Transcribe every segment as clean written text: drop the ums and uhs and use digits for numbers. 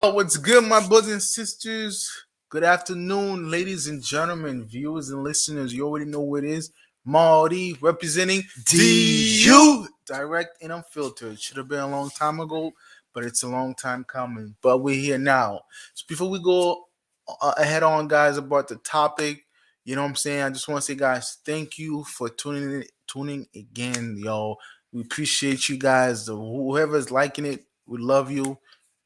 Oh, what's good, my brothers and sisters? Good afternoon, ladies and gentlemen, viewers and listeners. You already know what it is. Marty representing DU. Direct and Unfiltered. Should have been a long time ago, but it's a long time coming. But we're here now. So before we go ahead on, guys, about the topic, you know what I'm saying? I just want to say, guys, thank you for tuning again, yo. We appreciate you guys. Whoever's liking it, we love you.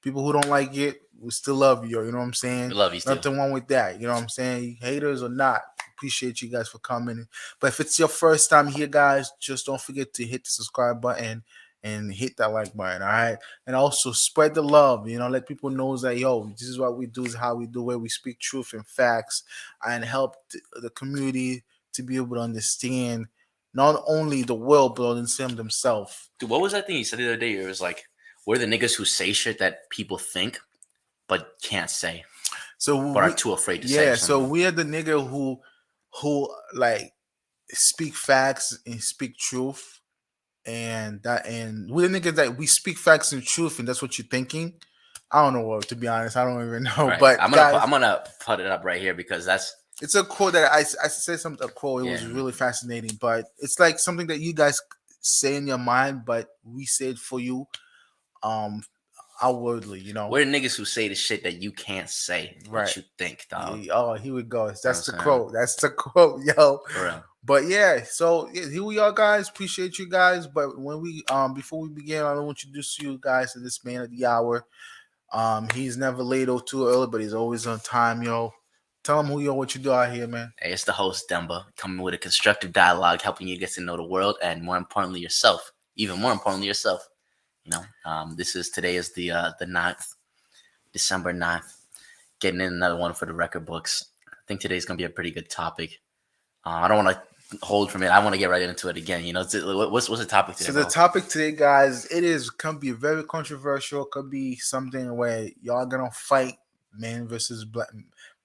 People who don't like it, we still love you. You know what I'm saying? We love you too. Nothing wrong with that. You know what I'm saying? Haters or not, appreciate you guys for coming. But if it's your first time here, guys, just don't forget to hit the subscribe button and hit that like button. All right, and also spread the love. You know, let people know that this is what we do, is how we do it. We speak truth and facts, and help the community to be able to understand not only the world but understand themselves. Dude, what was that thing you said the other day? It was like, we're the niggas who say shit that people think but can't say, So but are too afraid to say. yeah, so we are the nigga who like speak facts and speak truth, and we're the niggas that we speak facts and truth, and that's what you're thinking. I don't know what, to be honest. I don't even know. Right. But I'm gonna put it up right here because that's it's a quote that I said something, a quote. It was really fascinating, but it's like something that you guys say in your mind, but we say it for you, um, outwardly. You know, we're niggas who say the shit that you can't say, right? what you think, dog. Oh, here we go. That's the saying? quote. That's the quote, yo. For real. But yeah, so yeah, here we are, guys. Appreciate you guys. But when we before we begin, I want to introduce you guys to this man of the hour. He's never late or too early, but he's always on time, yo. Tell him who you are, what you do out here, man. Hey, it's the host Demba, coming with a constructive dialogue, helping you get to know the world and more importantly yourself. Even more importantly yourself. You know, today is the 9th, December 9th. Getting in another one for the record books. I think today's gonna be a pretty good topic. I don't want to hold from it. I want to get right into it again. You know, what's the topic today? So the topic today, guys, can be very controversial. Could be something where y'all gonna fight men versus black,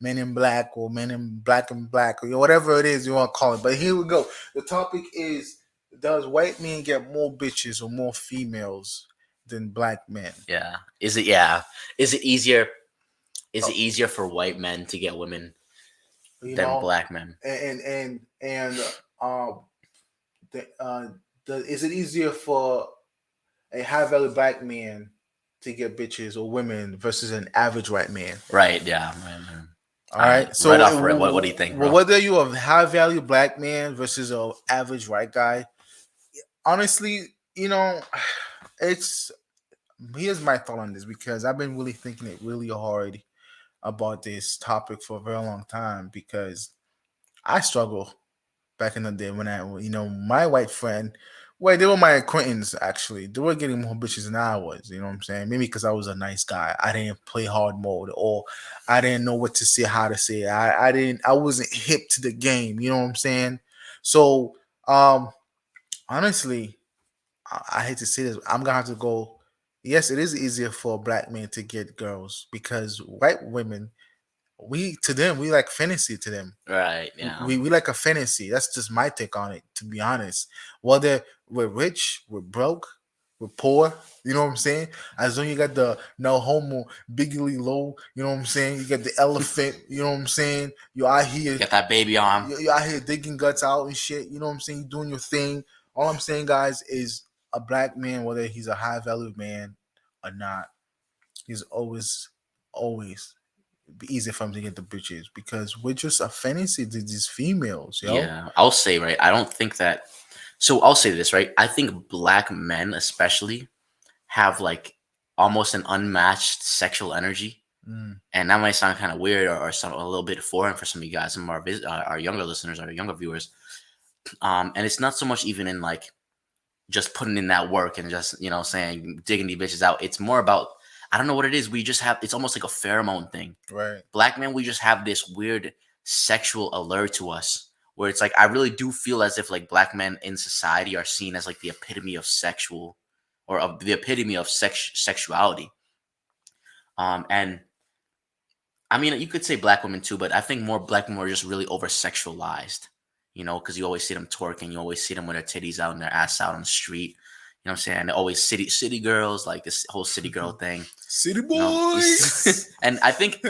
men in black, or men in black and black, or whatever it is you want to call it. But here we go. The topic is: does white men get more bitches or more females than black men? Yeah. Is it? Yeah. Is it easier? Is it easier for white men to get women than black men? Um, is it easier for a high value black man to get bitches or women versus an average white man? Right. Yeah. All right. So right off, what do you think, bro? Whether you a high value black man versus a average white guy, honestly, it's here's my thought on this, because I've been really thinking it really hard about this topic for a very long time, because I struggle back in the day when my white friend, well, they were my acquaintance actually. They were getting more bitches than I was. You know what I'm saying? Maybe because I was a nice guy. I didn't play hard mode, or I didn't know what to say, how to say it. I wasn't hip to the game. You know what I'm saying? So, honestly, I hate to say this. I'm gonna have to go. Yes, it is easier for a black man to get girls, because white women, we like fantasy to them. Right. Yeah. We like a fantasy. That's just my take on it, to be honest. Whether we're rich, we're broke, we're poor, you know what I'm saying? As long as you got the no homo biggly low, you know what I'm saying? You got the elephant, you know what I'm saying? You're out here, got that baby arm. You're out here digging guts out and shit, you know what I'm saying? You're doing your thing. All I'm saying, guys, is a black man, whether he's a high value man or not, he's always be easy for him to get the bitches, because we're just a fantasy to these females, yo. Yeah, I'll say, right, I don't think that. So I'll say this, right? I think black men especially have like almost an unmatched sexual energy. And that might sound kind of weird, or a little bit foreign for some of you guys, some of our younger listeners, our younger viewers. And it's not so much even in like just putting in that work and just, saying digging these bitches out. It's more about, I don't know what it is. We just have, it's almost like a pheromone thing. Right. Black men, we just have this weird sexual allure to us, where it's like, I really do feel as if like black men in society are seen as like the epitome of sexual, or of the epitome of sexuality. And I mean, you could say black women too, but I think more black women are just really over sexualized, because you always see them twerking, you always see them with their titties out and their ass out on the street. You know what I'm saying? Always city girls, like this whole city girl thing. City You know, boys. and I think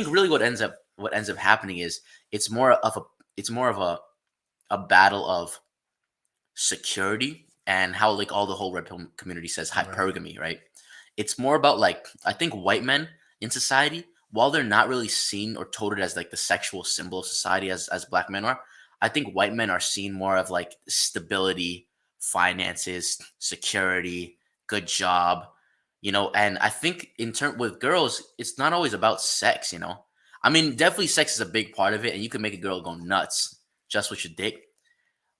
really what ends up happening is it's more of a it's more of a battle of security and how like all the whole red pill community says Right. hypergamy, right? It's more about like I think white men in society, while they're not really seen or touted as like the sexual symbol of society as black men are, I think white men are seen more of like stability, finances, security, good job, and I think in turn with girls, it's not always about sex. I mean, definitely sex is a big part of it, and you can make a girl go nuts just with your dick.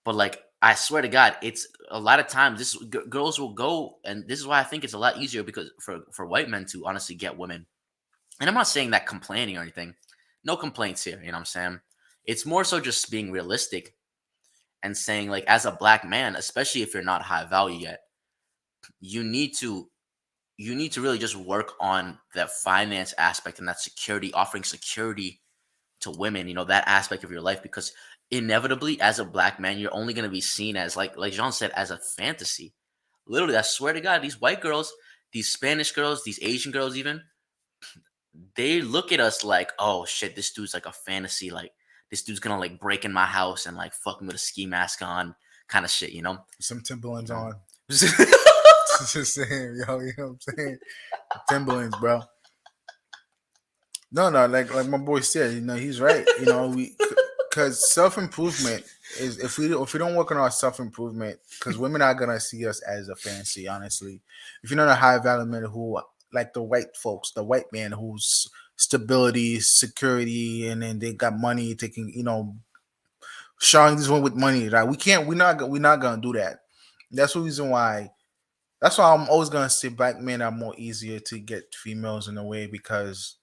But like, I swear to God, it's a lot of times girls will go, and this is why I think it's a lot easier because for white men to honestly get women. And I'm not saying that complaining or anything. No complaints here. You know what I'm saying? It's more so just being realistic and saying like, as a black man, especially if you're not high value yet, you need to you need to really just work on that finance aspect and that security, offering security to women, that aspect of your life, because inevitably as a black man, you're only going to be seen as like Jean said, as a fantasy. Literally, I swear to God, these white girls, these Spanish girls, these Asian girls, even, they look at us like, oh shit, this dude's like a fantasy. Like, this dude's gonna like break in my house and like fuck me with a ski mask on, kind of shit, you know? Some Timberlands You know? on. Just saying, yo, you know what I'm saying? Timberlands, bro. No, no, like my boy said, he's right. Because self improvement is if we don't work on our self improvement, because women are gonna see us as a fancy. Honestly, if you're not a high value man who like the white folks, the white man who's stability, security, and then they got money, taking showing this one with money, right? We can't. We're not gonna do that. That's the reason why. That's why I'm always gonna say black men are more easier to get females in a way because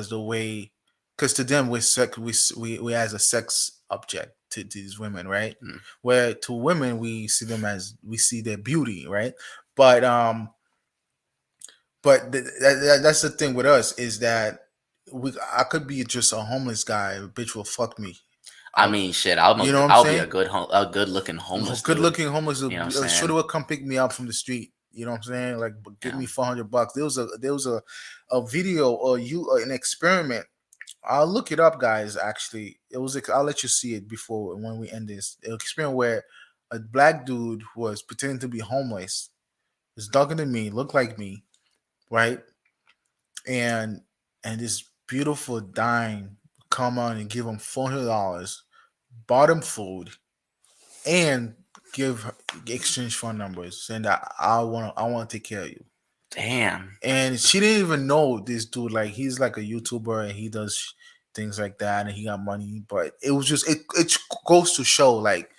the way because to them we as a sex object to these women, right? Mm. Where to women we see them as we see their beauty, right? But that's the thing with us is that I could be just a homeless guy, a bitch will fuck me. I I'll, mean, shit, you know what I'm I'll be saying? a good looking homeless Good dude. looking homeless You know what I'm shoulda saying? will come pick me up from the street. You know what I'm saying? Like, give Yeah. me $400. There was a video or an experiment. I'll look it up, guys. Actually, I'll let you see it before when we end this. An experiment where a black dude was pretending to be homeless, was darker than me, looked like me, right? And this beautiful dime come on and give him $400, bought him food, and give exchange phone numbers, saying that I want to take care of you. Damn. And she didn't even know this dude. Like, he's like a YouTuber and he does things like that, and he got money. But it was just it goes to show, like,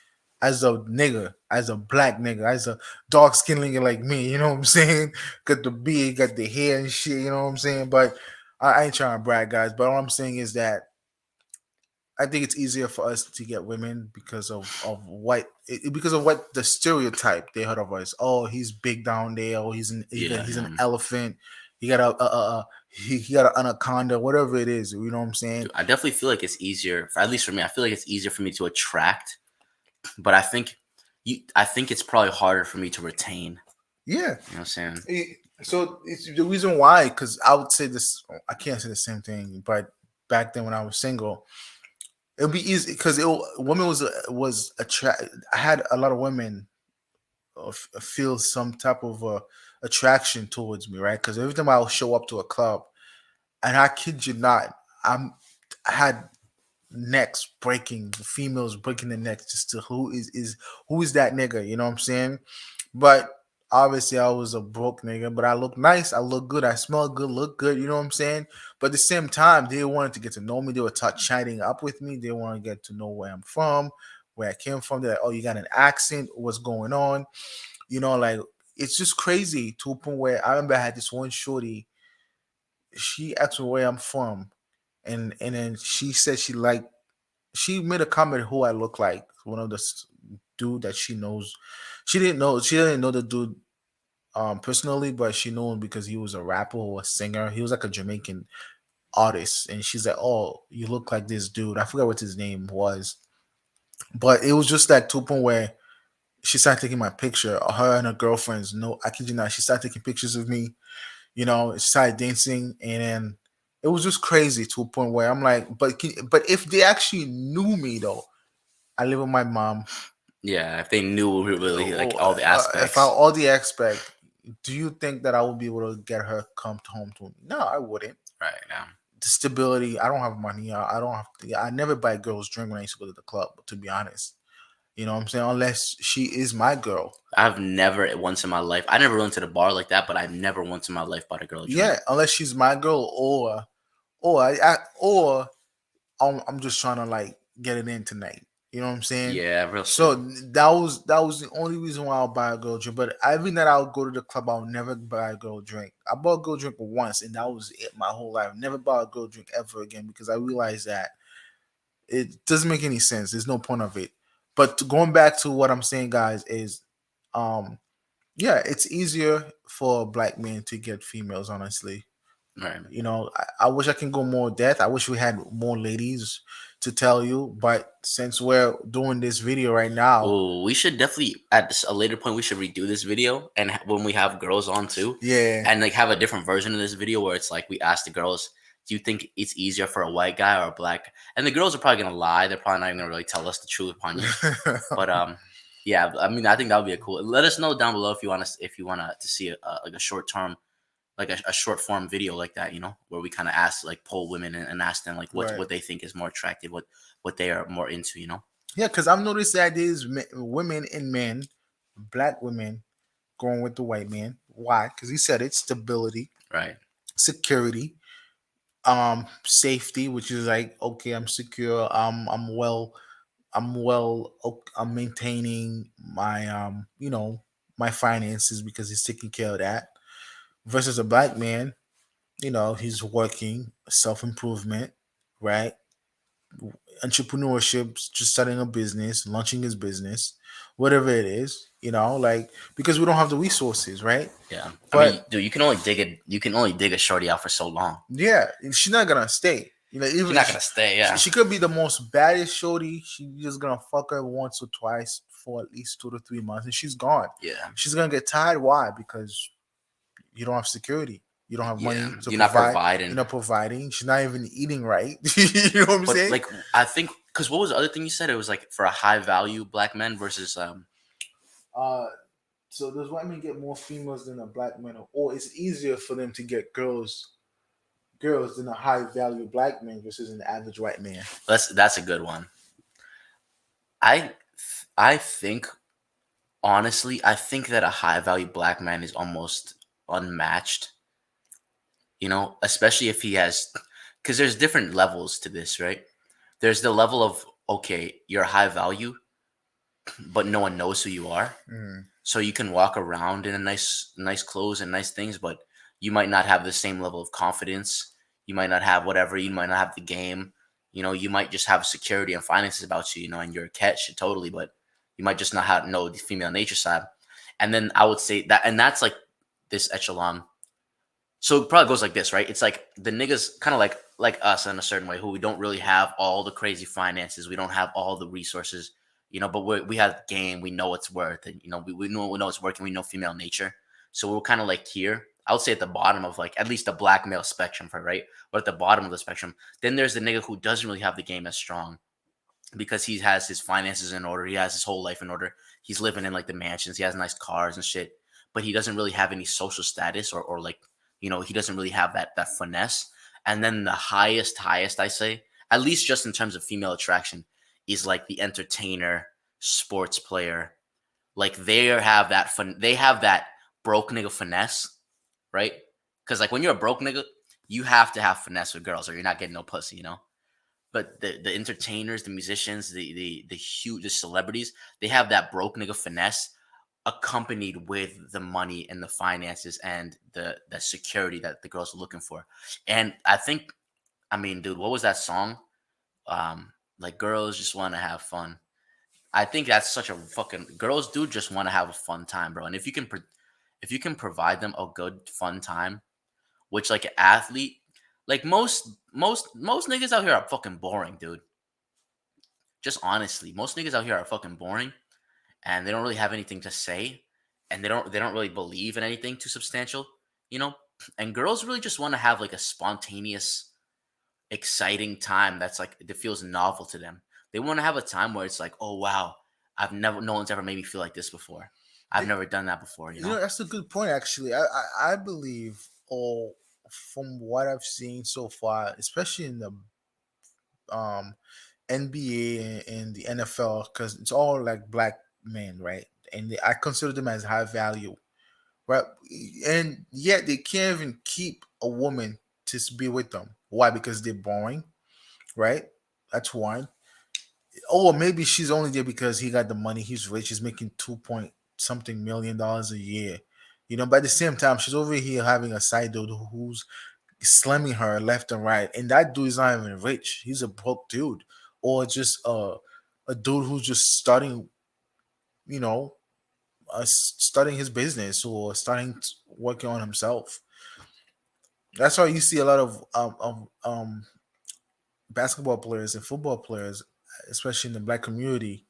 as a nigga, as a black nigga, as a dark skinned nigga like me, you know what I'm saying? Got the beard, got the hair and shit, you know what I'm saying? But I ain't trying to brag, guys. But all I'm saying is that I think it's easier for us to get women because of what the stereotype they heard of us. Oh, he's big down there. Oh, Yeah, he's an yeah. elephant. He got he got an anaconda. Whatever it is, you know what I'm saying? Dude, I definitely feel like it's easier, at least for me. I feel like it's easier for me to attract, but I think it's probably harder for me to retain. Yeah. You know what I'm saying? So it's the reason why, because I would say this. I can't say the same thing, but back then when I was single, it would be easy because women was attract. I had a lot of women feel some type of attraction towards me, right? Because every time I would show up to a club, and I kid you not, I had necks breaking, females breaking the necks just to who is that nigga? You know what I'm saying? But obviously, I was a broke nigga, but I look nice, I look good, I smell good, look good. You know what I'm saying? But at the same time, they wanted to get to know me. They were chatting up with me. They want to get to know where I'm from, where I came from. They're like, "Oh, you got an accent? What's going on?" Like, it's just crazy to a point where I remember I had this one shorty. She asked me where I'm from, and then she said she made a comment who I look like. One of the dude that she knows. She didn't know the dude personally, but she knew him because he was a rapper or a singer. He was like a Jamaican artist, and she's like, "Oh, you look like this dude." I forgot what his name was, but it was just like to a point where she started taking my picture. Her and her girlfriends, no, I kid you not, she started taking pictures of me. She started dancing, and then it was just crazy to a point where I'm like, but if they actually knew me though, I live with my mom. Yeah, if they knew really like all the aspects. All the aspect, do you think that I would be able to get her come home to me? No, I wouldn't. Right. Yeah. The stability, I don't have money. I don't have to. I never buy girls drink when I used to go to the club. To be honest, you know what I'm saying? Unless she is my girl. I've never once in my life. I never went to the bar like that, but I've never once in my life bought a girl a drink. Yeah, unless she's my girl, or I'm just trying to like get it in tonight. You know what I'm saying? Yeah, real So shit. that was the only reason why I'll buy a girl drink. But every night I'll go to the club, I'll never buy a girl drink. I bought a girl drink once, and that was it my whole life. Never bought a girl drink ever again because I realized that it doesn't make any sense. There's no point of it. But going back to what I'm saying, guys, is um yeah, it's easier for black men to get females, honestly. Right. I wish I can go more depth. I wish we had more ladies to tell you, but since we're doing this video right now, Oh, we should definitely at a later point we should redo this video and when we have girls on too, yeah, and like have a different version of this video where it's like we ask the girls, do you think it's easier for a white guy or a black? And the girls are probably gonna lie. They're probably not even gonna really tell us the truth upon you. But yeah. I mean, I think that would be a cool. Let us know down below if you wanna to see like a short term, like a short form video like that. Where we kind of ask like poll women and ask them like right. what they think is more attractive, what they are more into. Yeah, because I've noticed that there's women and men, black women, going with the white man. Why? Because he said it: stability, Right. security, safety, which is like, okay, I'm secure. I'm maintaining my my finances because he's taking care of that. Versus a black man, he's working, self improvement, right? Entrepreneurship, just starting a business, launching his business, whatever it is, like, because we don't have the resources, right? Yeah. I mean, But dude, you can only dig a shorty out for so long. yeah, she's not gonna stay. She's Even not gonna stay. Yeah. she could be the most baddest shorty. She just gonna fuck her once or twice for at least 2 to 3 months, and she's gone. Yeah. She's gonna get tired. Why? Because you don't have security. You don't have Yeah. money to You're not provide. providing. You're not providing. She's not even eating right. You know what I'm But saying? like, I think because what was the other thing you said? It was like for a high value black man versus Uh, so does white men get more females than a black man, or it's easier for them to get girls than a high value black man versus an average white man? that's a good one. I I think honestly, I think that a high value black man is almost unmatched. Especially if he has, because there's different levels to this, right? There's the level of, okay, you're high value, but no one knows who you are. Mm. So you can walk around in a nice clothes and nice things, but you might not have the same level of confidence. You might not have whatever. You might not have the game. You might just have security and finances about you. And you're a catch totally, but you might just not know the female nature side. And then I would say that, and that's like this echelon. So it probably goes like this, right? It's like the niggas kind of like us in a certain way, who we don't really have all the crazy finances. We don't have all the resources, but we have game. We know it's worth, and we know it's working. We know female nature, so we're kind of like here. I would say at the bottom of like at least the black male spectrum, for right, but at the bottom of the spectrum, then there's the nigga who doesn't really have the game as strong because he has his finances in order. He has his whole life in order. He's living in like the mansions. He has nice cars and shit, but he doesn't really have any social status or like, he doesn't really have that finesse. And then the highest I say, at least just in terms of female attraction, is like the entertainer, sports player. Like they have that fun. They have that broke nigga finesse, right? Because like when you're a broke nigga, you have to have finesse with girls, or you're not getting no pussy. But the entertainers, the musicians, the huge the celebrities, they have that broke nigga finesse accompanied with the money and the finances and the security that the girls are looking for. And I mean, dude, what was that song? Like girls just want to have fun. I think that's such a fucking girls do just want to have a fun time, bro. And if you can provide them a good fun time, which like an athlete, like most niggas out here are fucking boring, dude. Just honestly, most niggas out here are fucking boring. and they don't really have anything to say, and they don't really believe in anything too substantial, you know. And girls really just want to have like a spontaneous, exciting time that's like that feels novel to them. They want to have a time where it's like, oh wow, no one's ever made me feel like this before. I've It, never done that before, you you know. know, that's a good point. Actually, I believe, or from what I've seen so far, especially in the um NBA and the NFL, because it's all like black men, right? And I consider them as high value, right? And yet they can't even keep a woman to be with them. Why? Because they're boring, right? That's one. Or maybe she's only there because he got the money. He's rich. He's making 2 point something $1 million a year. You know, but at the same time, she's over here having a side dude who's slamming her left and right, and that dude is not even rich. He's a broke dude, or just a dude who's just starting, you know, starting his business or working on himself. That's why you see a lot of basketball players and football players, especially in the black community,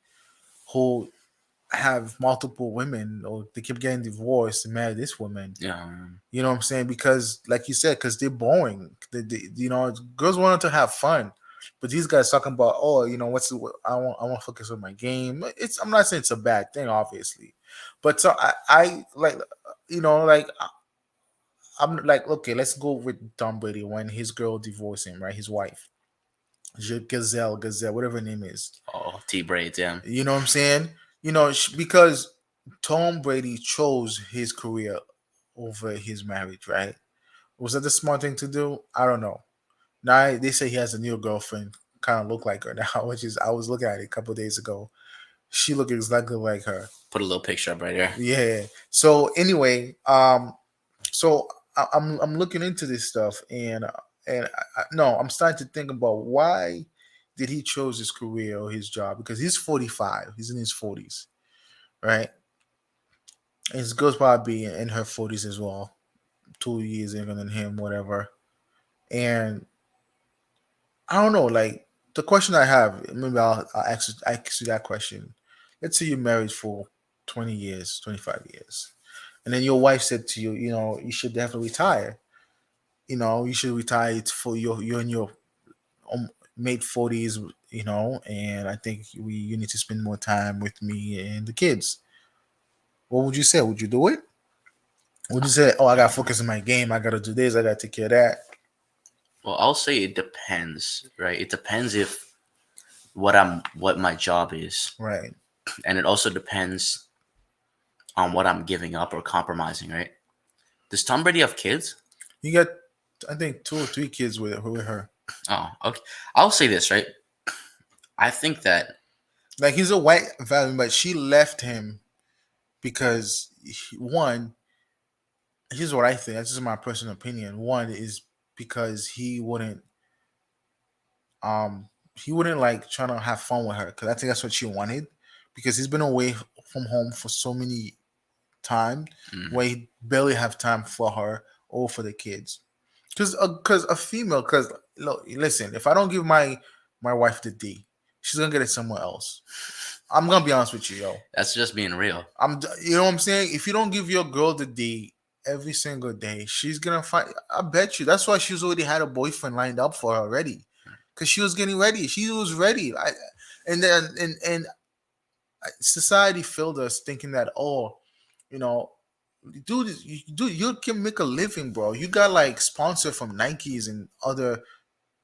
who have multiple women or they keep getting divorced and marry this woman. Yeah. You know what I'm saying? Because, like you said, because they're boring. You know, girls want to have fun, but these guys talking about, oh, you know, I want to focus on my game. I'm not saying it's a bad thing, obviously, but so I like, you know, like I'm like, okay, let's go with Tom Brady when his girl divorced him, right? His wife, Gazelle, whatever her name is. Oh, T braids, yeah. You know what I'm saying? You know, because Tom Brady chose his career over his marriage, right? Was that the smart thing to do? I don't know. Now they say he has a new girlfriend, kind of look like her now, which is I was looking at it a couple of days ago. She looked exactly like her. Put a little picture up right here. Yeah. So anyway, so I'm looking into this stuff, and no, I'm starting to think about why did he chose his career or his job, because he's 45, he's in his 40s, right? And his girl's probably in her 40s as well, 2 years younger than him, whatever. And I don't know, like the question I have, maybe ask you that question. Let's say you're married for 20 years, 25 years, and then your wife said to you, you know, you should definitely retire. You know, you should retire. It's for you're in your mid 40s, you know, and I think you need to spend more time with me and the kids. What would you say? Would you do it? Would you say, oh, I got to focus on my game. I got to do this. I got to take care of that. Well, I'll say it depends, right? It depends if what my job is, Right. and it also depends on what I'm giving up or compromising, right? Does Tom Brady have kids? You got, I think, 2 or 3 kids with her. Oh, okay. I'll say this, right? I think that Like he's a white value, but she left him because one. Here's what I think. That's just my personal opinion. One is because he wouldn't like trying to have fun with her, because I think that's what she wanted, because he's been away from home for so many time mm, where he barely have time for her or for the kids. Because a female, because look, listen, if I don't give my wife the D, she's gonna get it somewhere else. I'm gonna be honest with you, yo. that's just being real. You know what I'm saying? If you don't give your girl the D every single day, she's gonna find. I bet you that's why she's already had a boyfriend lined up for her already, because she was getting ready. She was ready. And then and society filled us thinking that, oh, you know, you can make a living, bro. You got like sponsor from Nikes and other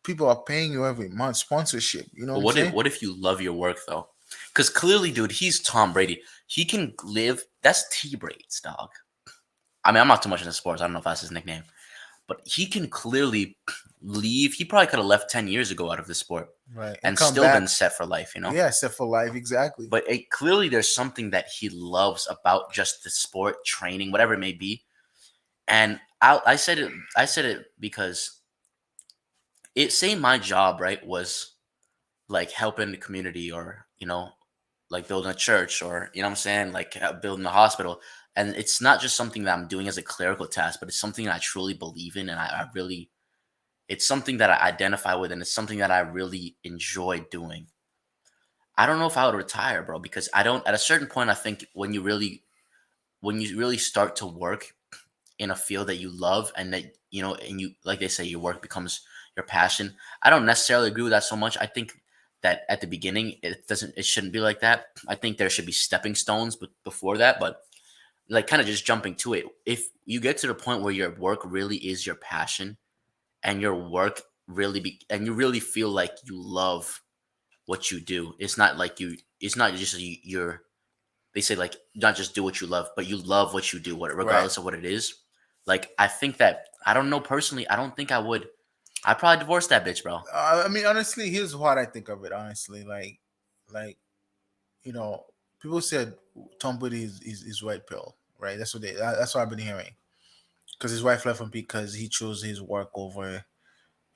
people are paying you every month sponsorship. You know what But I'm saying? what if you love your work though? Because clearly, dude, he's Tom Brady. He can live. That's T braids, dog. I mean, I'm not too much into sports. I don't know if that's his nickname, but he can clearly leave. He probably could have left 10 years ago out of this sport Right. And and come still been back. set for life. You know. Yeah, set for life, exactly. But clearly, there's something that he loves about just the sport, training, whatever it may be. And I said it. I said it because it. Say my job, right, was like helping the community, or like building a church, or what I'm saying, like building a hospital. And it's not just something that I'm doing as a clerical task, but it's something that I truly believe in, and I really, it's something that I identify with, and it's something that I really enjoy doing. I don't know if I would retire, bro, because I don't. At a certain point, I think when you really start to work in a field that you love, and that and you, like they say, your work becomes your passion. I don't necessarily agree with that so much. I think that at the beginning it shouldn't be like that. I think there should be stepping stones, but before that, but like kind of just jumping to it. If you get to the point where your work really is your passion, and your work and you really feel like you love what you do. It's not like it's not just you're, they say, like, not just do what you love, but you love what you do, Right. regardless of what it is. Like, I think that, I don't know, personally, I don't think I would. I'd probably divorce that bitch, bro. I mean, honestly, here's what I think of it. Honestly, like you know, people said Tom Brady is white pill, right? That's what I've been hearing. Because his wife left him because he chose his work over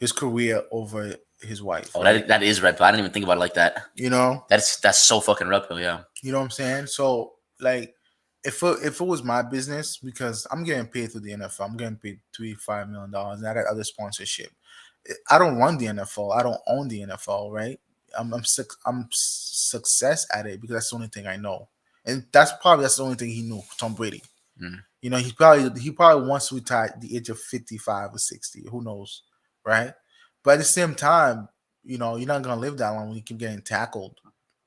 his career over his wife, Oh, right? that is red pill. I didn't even think about it like that. You know, That's so fucking red pill, yeah. you know what I'm saying. So like, if it was my business, because I'm getting paid through the NFL, I'm getting paid $3-5 million, and I got other sponsorship. I don't run the NFL. I don't own the NFL, right? I'm success at it because that's the only thing I know, and that's the only thing he knew. Tom Brady. Mm. You know, he probably wants to retire at the age of 55 or 60. Who knows, right? But at the same time, you're not gonna live that long when you keep getting tackled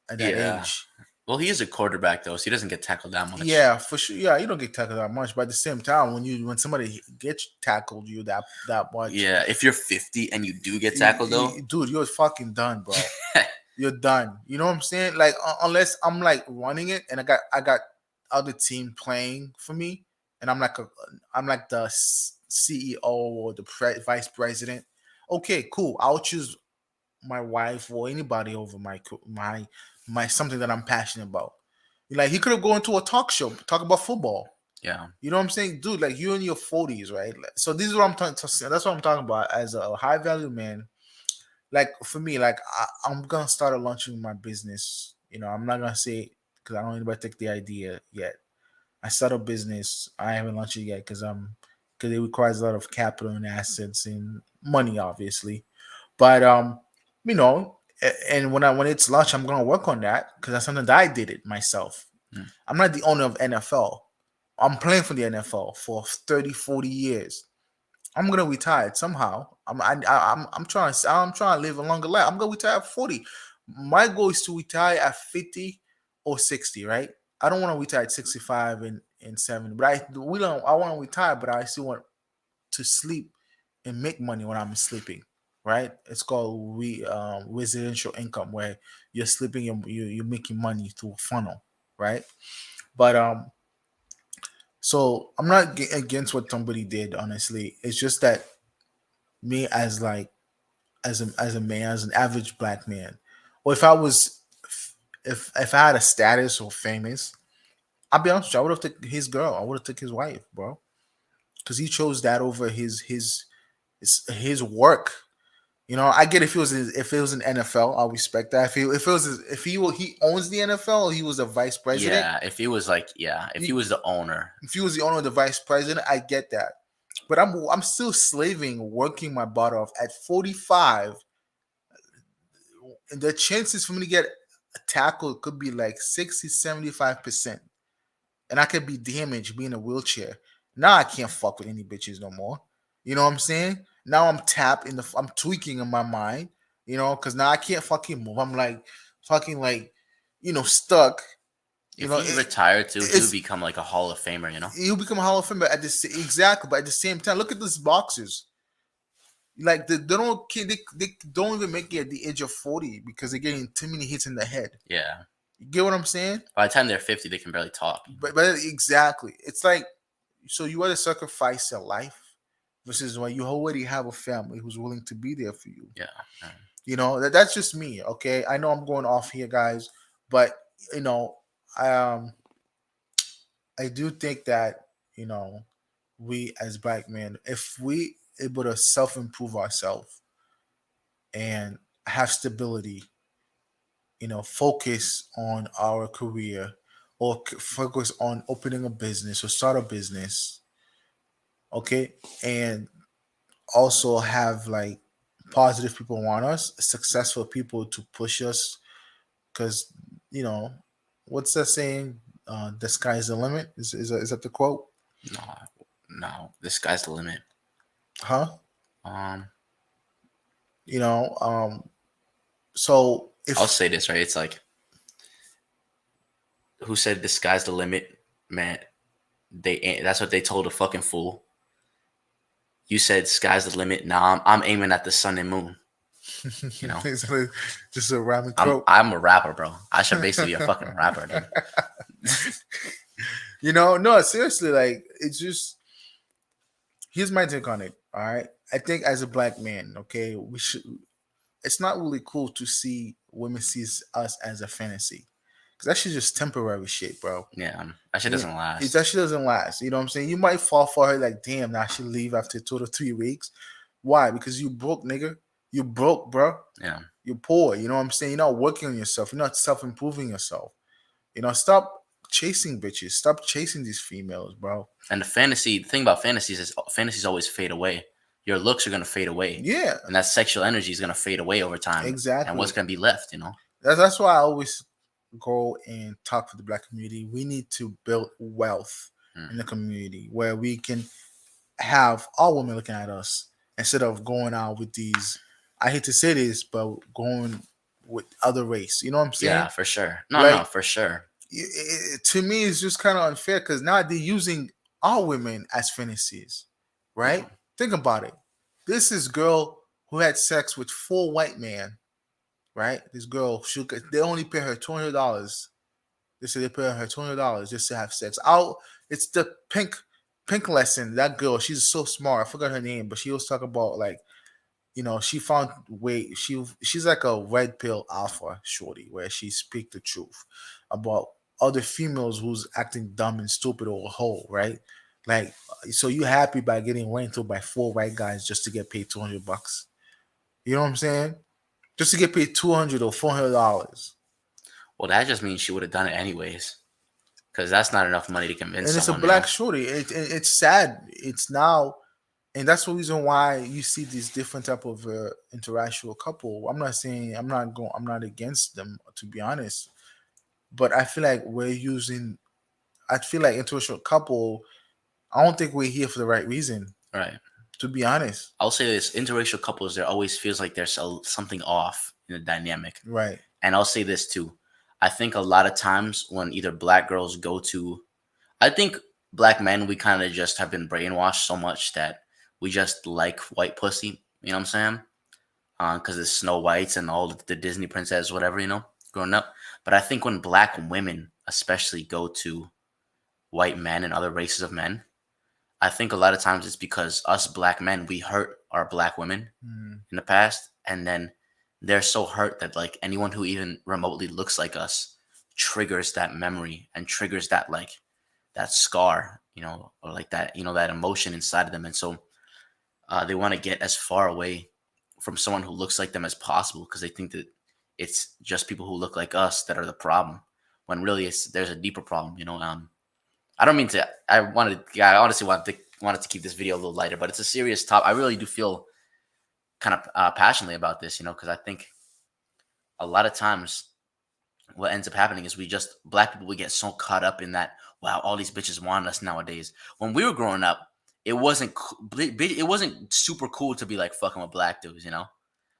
at that Yeah. age. Well, he is a quarterback, though, so he doesn't get tackled that much. Yeah, for sure. Yeah, you don't get tackled that much, but at the same time, when somebody gets tackled you that much, Yeah, if you're 50 and you do get tackled, though. dude, you're fucking done, bro. You're done. You know what I'm saying? Like, unless I'm like running it and I got other team playing for me, and I'm like the CEO or the vice president. Okay, cool. I'll choose my wife or anybody over my something that I'm passionate about. Like, he could have gone to a talk show, talk about football. Yeah. You know what I'm saying, dude? Like, you're in your 40s, right? So this is what I'm talking. That's what I'm talking about as a high value man. Like, for me, like, I'm gonna start launching my business. I'm not gonna say because I don't want anybody to take the idea yet. I start a business. I haven't launched it yet because it requires a lot of capital and assets and money, obviously. But and when it's launched, I'm gonna work on that because that's something that I did it myself. Mm. I'm not the owner of NFL. I'm playing for the NFL for 30, 40 years. I'm gonna retire somehow. I'm trying to live a longer life. I'm gonna retire at 40. My goal is to retire at 50 or 60, right? I don't want to retire at 65 and 70, but I want to retire, but I still want to sleep and make money when I'm sleeping, right? It's called residential income, where you're sleeping and you're making money through a funnel, right? But so I'm not against what somebody did, honestly. It's just that me, as like as a man, as an average black man, or if I had a status or famous, I'll be honest with you, I would have took his girl. I would have took his wife, bro, because he chose that over his work. I get if it was an NFL, I'll respect that. If he owns the NFL, or he was a vice president. Yeah, if he was like, yeah, if he was the owner. If he was the owner of the vice president, I get that. But I'm still slaving, working my butt off at 45, and the chances for me to get a tackle could be like 60-75%. And I could be damaged, be in a wheelchair. Now I can't fuck with any bitches no more. You know what I'm saying? Now I'm tapped I'm tweaking in my mind, because now I can't fucking move. I'm like fucking like, stuck. You If know, he retired too, he would it's become like a Hall of Famer, you know? you become a Hall of Famer exactly, but at the same time, look at these boxers. Like, they don't even make it at the age of 40 because they're getting too many hits in the head. Yeah. You get what I'm saying? By the time they're 50, they can barely talk. But exactly, it's like, so you want to sacrifice your life versus when you already have a family who's willing to be there for you. Yeah. Yeah. That's just me. Okay, I know I'm going off here, guys, but you know, um, I do think that you know we as black men, if we able to self improve ourselves and have stability, focus on our career or focus on opening a business or start a business, okay, and also have like positive people around us, successful people to push us, because you know what's that saying? The sky's the limit. Is that the quote? No, no, the sky's the limit. Huh? Um, You know. So I'll if say this right. It's like, who said the sky's the limit, man? That's what they told a fucking fool. You said sky's the limit. Now I'm aiming at the sun and moon. You know, just a rhyming I'm quote. I'm a rapper, bro. I should basically be a fucking rapper, dude. No, seriously, like it's just here's my take on it. All right, I think as a black man, okay, we should. It's not really cool to see women sees us as a fantasy, because that shit just temporary shit, bro. Yeah, that shit It, doesn't it last. actually doesn't last. You know what I'm saying? You might fall for her like, damn, now she leave after 2 to 3 weeks. Why? Because you broke, nigga. You broke, bro. Yeah, You're poor. You know what I'm saying? You're not working on yourself. You're not self improving yourself. Stop chasing bitches. Stop chasing these females, bro. and the thing about fantasies is fantasies always fade away. Your looks are gonna fade away, Yeah, and that sexual energy is gonna fade away over time. And what's exactly. gonna be left? You know? That's why I always go and talk to the black community. We need to build wealth in the Mm. community where we can have all women looking at us instead of going out with these. I hate to say this, but going with other race. You know what I'm Yeah, saying? for sure. No, no, Like for sure. to me, it's just kind of unfair because now they're using all women as fantasies, right? Yeah. Think about it. This is girl who had sex with 4 white men, right? This girl, they only pay her $200. They say they pay her $200 just to have sex. Out, it's the pink lesson. That girl, she's so smart. I forgot her name, but she was talking about like she found way she's like a red pill alpha shorty where she speak the truth about other females who's acting dumb and stupid or a hoe, right? Like, so you happy by getting went through by 4 white guys just to get paid $200? You know what I'm saying? Just to get paid 200 or $400, Well, that just means she would have done it anyways, because that's not enough money to convince and it's a someone. You black know? shorty. It's sad. It's now, and that's the reason why you see these different type of interracial couple. I'm not saying I'm not against them, to be honest, but I feel like we're using. I feel like interracial couple. I don't think we're here for the right reason, Right. to be honest. I'll say this: interracial couples, there always feels like there's something off in the dynamic. Right. And I'll say this too: I think a lot of times when either black girls go to, I think black men, we kind of just have been brainwashed so much that we just like white pussy. You know what I'm saying? Because it's Snow Whites and all the Disney princess, whatever, growing up. But I think when black women, especially, go to white men and other races of men, I think a lot of times it's because us black men, we hurt our black women Mm. in the past, and then they're so hurt that like anyone who even remotely looks like us triggers that memory and triggers that scar, or like that, that emotion inside of them. And so they want to get as far away from someone who looks like them as possible because they think that it's just people who look like us that are the problem, when really there's a deeper problem. I don't mean to. I honestly wanted to keep this video a little lighter, but it's a serious topic. I really do feel kind of passionately about this, because I think a lot of times what ends up happening is black people, we get so caught up in that. Wow, all these bitches want us nowadays. When we were growing up, it wasn't super cool to be like fucking with black dudes.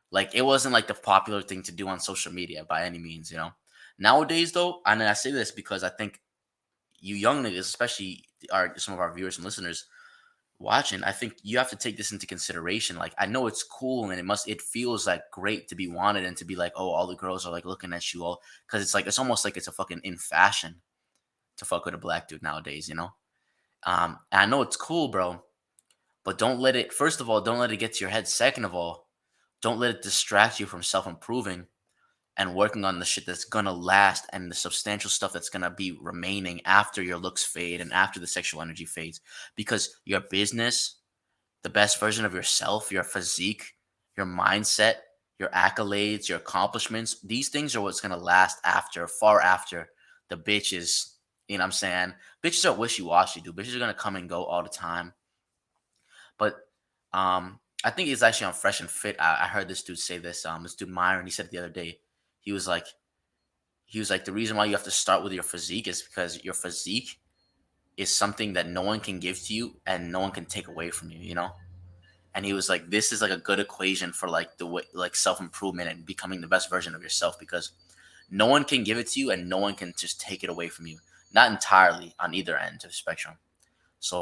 Like it wasn't like the popular thing to do on social media by any means. Nowadays though, and I say this because I think you young niggas, especially some of our viewers and listeners watching, I think you have to take this into consideration. Like, I know it's cool and it feels like great to be wanted and to be like, oh, all the girls are like looking at you all, because it's almost like it's a fucking in fashion to fuck with a black dude nowadays. And I know it's cool, bro, but first of all, don't let it get to your head. Second of all, don't let it distract you from self-improving and working on the shit that's gonna last and the substantial stuff that's gonna be remaining after your looks fade and after the sexual energy fades. Because your business, the best version of yourself, your physique, your mindset, your accolades, your accomplishments, these things are what's gonna last far after the bitches. You know what I'm saying? Bitches are wishy-washy, dude. Bitches are gonna come and go all the time. But I think it's actually on Fresh and Fit. I heard this dude say this. This dude Myron, he said it the other day. He was like, he was like, the reason why you have to start with your physique is because your physique is something that no one can give to you and no one can take away from you, you know? And he was like, this is like a good equation for like the way, like self-improvement and becoming the best version of yourself, because no one can give it to you and no one can just take it away from you. Not entirely on either end of the spectrum. So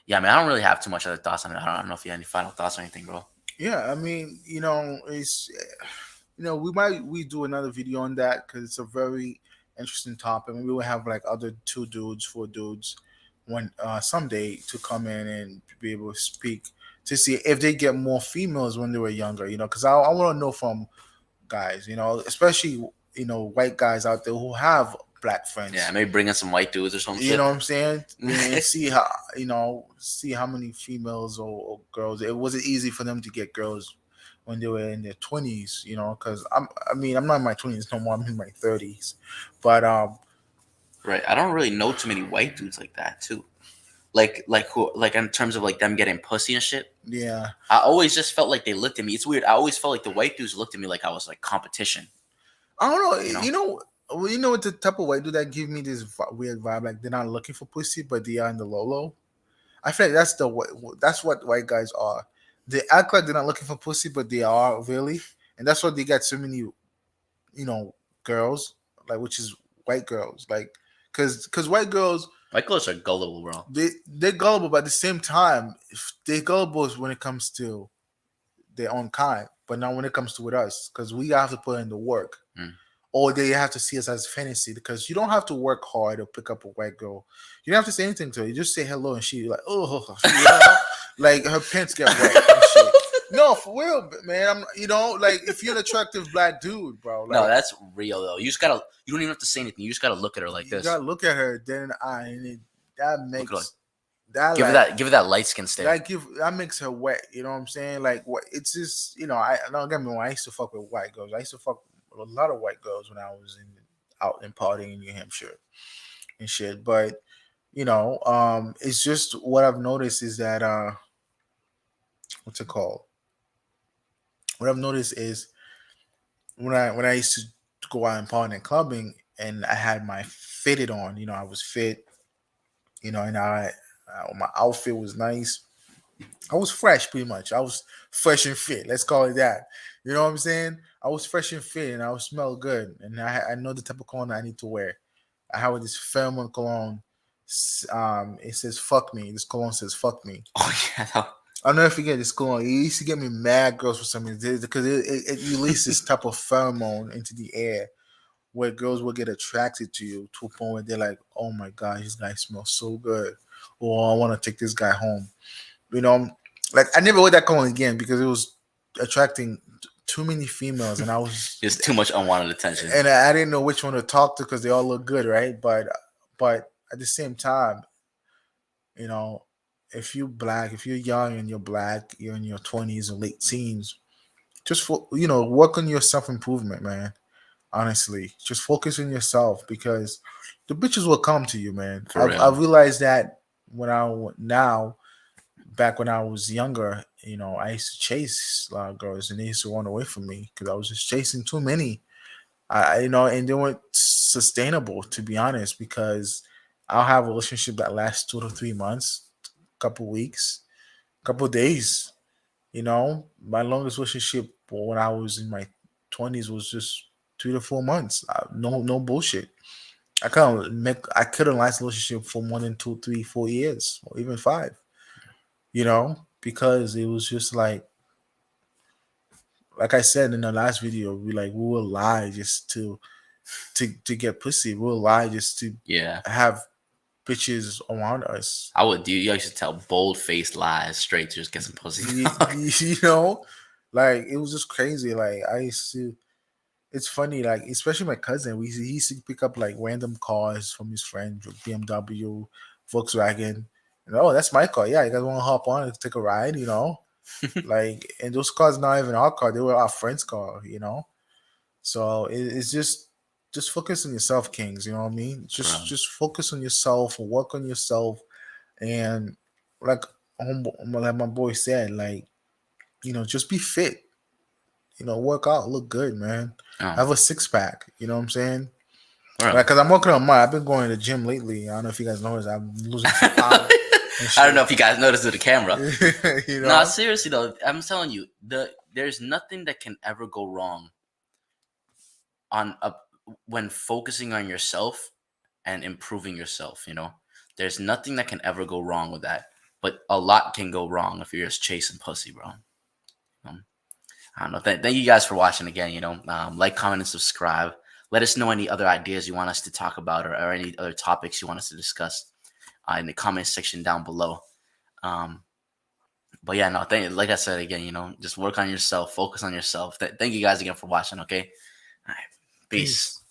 yeah, I mean, I don't really have too much other thoughts on it. I don't know if you have any final thoughts or anything, bro. Yeah, I mean, it's we do another video on that because it's a very interesting topic. Maybe we'll have like other two dudes, four dudes, one someday to come in and be able to speak to see if they get more females when they were younger. Because I want to know from guys, especially white guys out there who have black Yeah, friends. maybe bring in some white dudes or some You shit. know what I'm saying? And see how many females or girls. It wasn't easy for them to get girls when they were in their 20s. Because I'm not in my 20s no more. I'm in my 30s, but Right. I don't really know too many white dudes like that too. Like who, like in terms of like them getting pussy and shit. yeah, I always just felt like they looked at me. It's weird. I always felt like the white dudes looked at me like I was like competition. I don't know. You know? Well, what the type of white dude that give me this weird vibe, like they're not looking for pussy, but they are in the low low. I feel like that's what white guys are. They act like they're not looking for pussy, but they are really, and that's why they got so many, girls, like, which is white girls, like, because white girls, White girls are gullible, bro. they're gullible, but at the same time, if they're gullible when it comes to their own kind, but not when it comes to with us, because we have to put in the work. Mm. Or they have to see us as fantasy, because you don't have to work hard to pick up a white girl. You don't have to say anything to her. You just say hello and she like, oh, like her pants get wet and shit. No, for real, man. Like if you're an attractive black dude, bro, No, like that's real though. You just gotta. You don't even have to say anything. You just gotta look at her like you this. gotta look at her dead in the eye, and that Look at her. makes that Give her like that. Give her that light skin stare. that makes her wet. You know what I'm saying? Like what? It's just I don't get me wrong. I used to fuck with white girls. I used to fuck with a lot of white girls when I was out and partying in New Hampshire and shit. But it's just what I've noticed is that what's it called? What I've noticed is when I used to go out and party and clubbing and I had my fitted on, I was fit, and my outfit was nice. I was fresh pretty much. I was fresh and fit. Let's call it that. You know what I'm saying? I was fresh and fit and I would smell good. And I know the type of cologne I need to wear. I have this pheromone cologne. It says "fuck me." This cologne says "fuck me." Oh yeah. No. I'll never forget this cologne. It used to get me mad girls for some reason because it released this type of pheromone into the air where girls will get attracted to you to a point where they're like, "Oh my god, this guy smells so good," or "I want to take this guy home." You know, like I never wear that cologne again because it was attracting too many females, and I was There's too much unwanted attention. and I didn't know which one to talk to because they all look good, right? But at the same time, you know, if you're black, if you're young and you're black, you're in your 20s or late teens, just work on your self improvement, man. Honestly, just focus on yourself because the bitches will come to you, man. For I've real. realized that now back when I was younger, I used to chase a lot of girls and they used to run away from me because I was just chasing too many. And they weren't sustainable to be honest because I'll have a relationship that lasts 2 to 3 months, couple weeks, couple days. My longest relationship when I was in my 20s was just 3 to 4 months. No bullshit. I couldn't last a relationship for more than 2, 3, 4 years or even 5. Because it was just like I said in the last video, we will lie just to get pussy. We'll lie just to Yeah. have bitches around us. I would do. You used to tell bold faced lies straight to just get some pussy. You know, like it was just crazy. Like I used to. It's funny, like especially my cousin. He used to pick up like random cars from his friends, like BMW, Volkswagen. Oh, that's my car. Yeah, you guys want to hop on and take a ride? Like, and those cars not even our car; they were our friend's car. So it's just focus on yourself, Kings. You know what I mean? Bro. Just focus on yourself, work on yourself, and like like my boy said, like just be fit. work out, look good, man. Oh, Have a six pack. You know what I'm saying? bro. Like, cause I'm working on mine. I've been going to the gym lately. I don't know if you guys noticed. I'm losing some pounds and I don't know shit. if you guys noticed with the camera. you No, know. seriously though, I'm telling you, there's nothing that can ever go wrong on a, when focusing on yourself and improving yourself. There's nothing that can ever go wrong with that. But a lot can go wrong if you're just chasing pussy, bro. Um, I don't know. Thank you guys for watching again. Like, comment, and subscribe. Let us know any other ideas you want us to talk about, or any other topics you want us to discuss in the comment section down below. Um, but yeah, no, like I said again, just work on yourself, focus on yourself. Thank you guys again for watching. Okay, all right, peace. Peace.